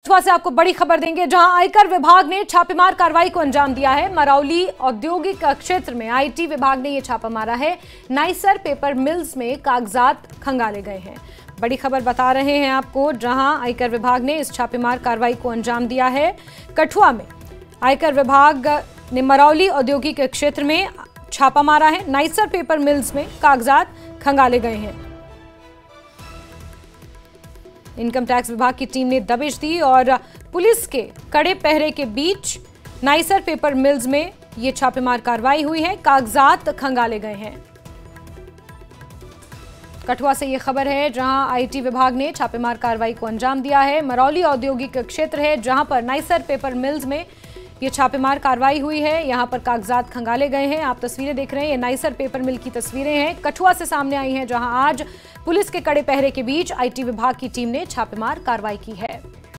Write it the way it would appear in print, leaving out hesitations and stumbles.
कठुआ से आपको बड़ी खबर देंगे, जहां आयकर विभाग ने छापेमार कार्रवाई को अंजाम दिया है। मरौली औद्योगिक क्षेत्र में आईटी विभाग ने यह छापा मारा है। नाइसर पेपर मिल्स में कागजात खंगाले गए हैं। बड़ी खबर बता रहे हैं आपको, जहां आयकर विभाग ने इस छापेमार कार्रवाई को अंजाम दिया है। कठुआ में आयकर विभाग ने मरौली औद्योगिक क्षेत्र में छापा मारा है। नाइसर पेपर मिल्स में कागजात खंगाले गए हैं। इनकम टैक्स विभाग की टीम ने दबिश दी और पुलिस के कड़े पहरे के बीच नाइसर पेपर मिल्स में यह छापेमार कार्रवाई हुई है। कागजात खंगाले गए हैं। कठुआ से यह खबर है, जहां आईटी विभाग ने छापेमार कार्रवाई को अंजाम दिया है। मरौली औद्योगिक क्षेत्र है, जहां पर नाइसर पेपर मिल्स में ये छापेमार कार्रवाई हुई है। यहां पर कागजात खंगाले गए हैं। आप तस्वीरें देख रहे हैं, ये नाइसर पेपर मिल की तस्वीरें हैं। कठुआ से सामने आई हैं, जहां आज पुलिस के कड़े पहरे के बीच आईटी विभाग की टीम ने छापेमार कार्रवाई की है।